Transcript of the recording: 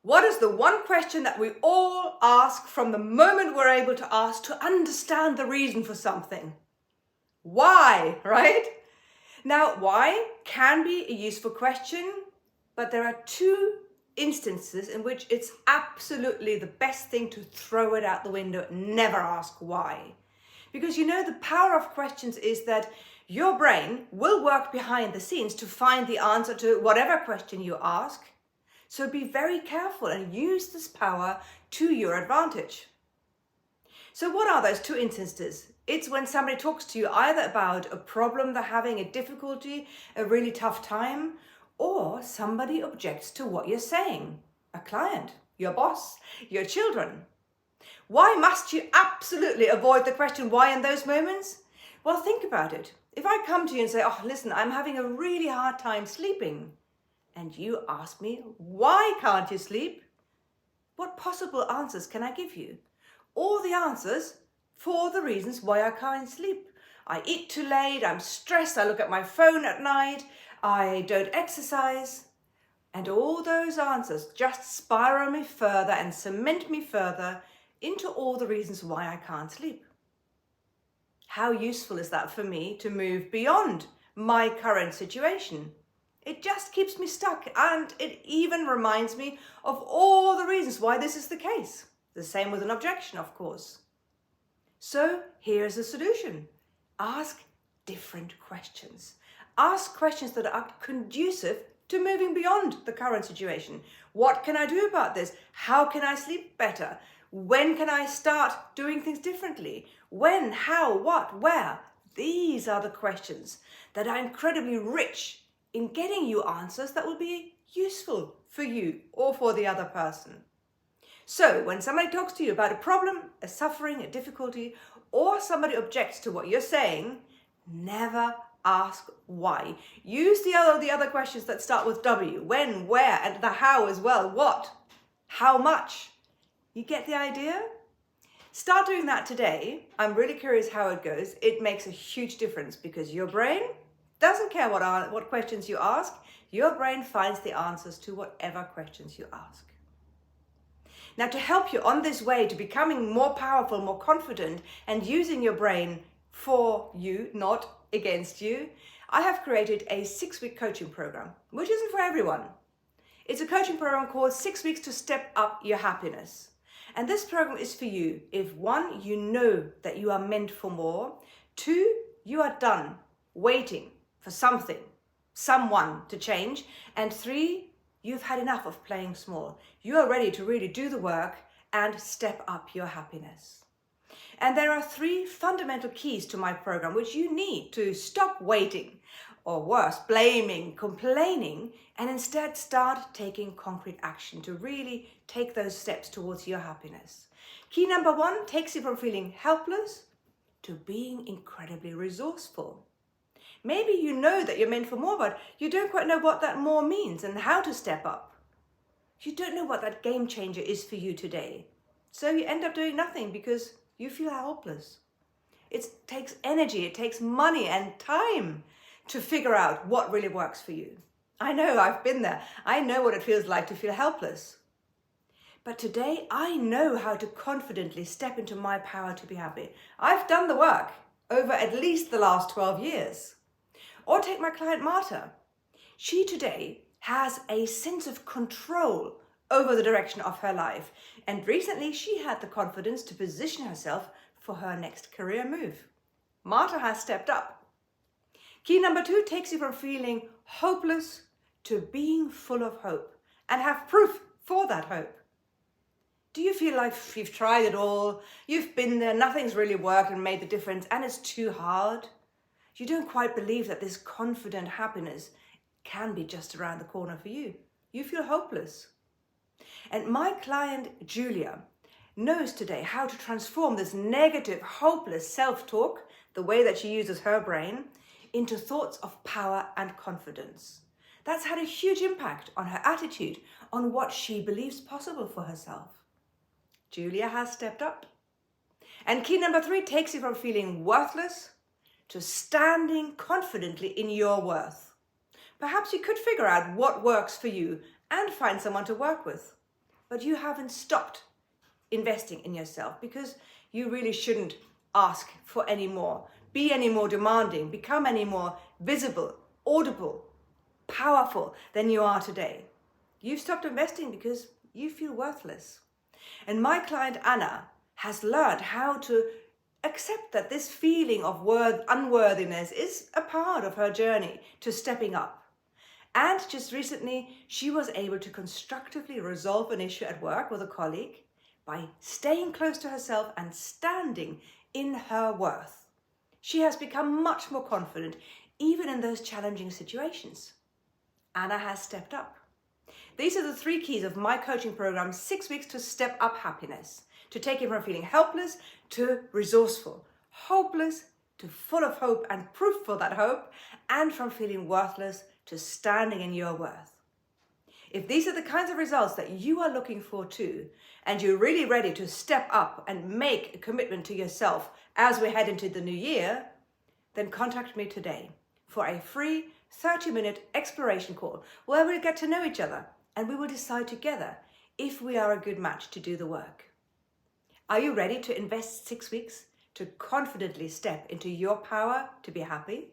What is the one question that we all ask from the moment we're able to ask to understand the reason for something? Why, right? Now, why can be a useful question, but there are two instances in which it's absolutely the best thing to throw it out the window and never ask why. Because the power of questions is that your brain will work behind the scenes to find the answer to whatever question you ask. So be very careful and use this power to your advantage. So what are those two instances? It's when somebody talks to you either about a problem they're having, a difficulty, a really tough time, or somebody objects to what you're saying. A client, your boss, your children. Why must you absolutely avoid the question why in those moments? Well, think about it. If I come to you and say, oh, listen, I'm having a really hard time sleeping, and you ask me, why can't you sleep? What possible answers can I give you? All the answers for the reasons why I can't sleep. I eat too late, I'm stressed, I look at my phone at night, I don't exercise. And all those answers just spiral me further and cement me further into all the reasons why I can't sleep. How useful is that for me to move beyond my current situation? It just keeps me stuck, and it even reminds me of all the reasons why this is the case. The same with an objection, of course. So here's the solution. Ask different questions. Ask questions that are conducive to moving beyond the current situation. What can I do about this? How can I sleep better? When can I start doing things differently? When, how, what, where? These are the questions that are incredibly rich in getting you answers that will be useful for you or for the other person. So when somebody talks to you about a problem, a suffering, a difficulty, or somebody objects to what you're saying, never ask why. Use the other questions that start with W. When, where, and the how as well. What? How much? You get the idea? Start doing that today. I'm really curious how it goes. It makes a huge difference because your brain doesn't care what questions you ask. Your brain finds the answers to whatever questions you ask. Now, to help you on this way to becoming more powerful, more confident, and using your brain for you, not against you, I have created a 6-week coaching program, which isn't for everyone. It's a coaching program called 6 Weeks to Step Up Your Happiness. And this program is for you if 1, you know that you are meant for more, 2, you are done waiting for something, someone to change, and 3, you've had enough of playing small. You are ready to really do the work and step up your happiness. And there are 3 fundamental keys to my program which you need to stop waiting, or worse, blaming, complaining, and instead start taking concrete action to really take those steps towards your happiness. Key number 1 takes you from feeling helpless to being incredibly resourceful. Maybe you know that you're meant for more, but you don't quite know what that more means and how to step up. You don't know what that game changer is for you today. So you end up doing nothing because you feel helpless. It takes energy, it takes money and time to figure out what really works for you. I know, I've been there. I know what it feels like to feel helpless. But today I know how to confidently step into my power to be happy. I've done the work over at least the last 12 years. Or take my client Marta. She today has a sense of control over the direction of her life. And recently she had the confidence to position herself for her next career move. Marta has stepped up. Key number 2 takes you from feeling hopeless to being full of hope and have proof for that hope. Do you feel like you've tried it all, you've been there, nothing's really worked and made the difference, and it's too hard? You don't quite believe that this confident happiness can be just around the corner for you. You feel hopeless. And my client, Julia, knows today how to transform this negative, hopeless self-talk, the way that she uses her brain, into thoughts of power and confidence. That's had a huge impact on her attitude, on what she believes possible for herself. Julia has stepped up. And key number 3 takes you from feeling worthless to standing confidently in your worth. Perhaps you could figure out what works for you and find someone to work with. but you haven't stopped investing in yourself because you really shouldn't ask for any more, be any more demanding, become any more visible, audible, powerful than you are today. You've stopped investing because you feel worthless. And my client Anna has learned how to accept that this feeling of unworthiness is a part of her journey to stepping up. And just recently, she was able to constructively resolve an issue at work with a colleague by staying close to herself and standing in her worth. She has become much more confident, even in those challenging situations. Anna has stepped up. These are the 3 keys of my coaching program, 6 weeks to step up happiness, to take it from feeling helpless to resourceful, hopeless to full of hope and proof for that hope, and from feeling worthless to standing in your worth. If these are the kinds of results that you are looking for too, and you're really ready to step up and make a commitment to yourself as we head into the new year, then contact me today for a free 30-minute exploration call where we'll get to know each other and we will decide together if we are a good match to do the work. Are you ready to invest 6 weeks to confidently step into your power to be happy?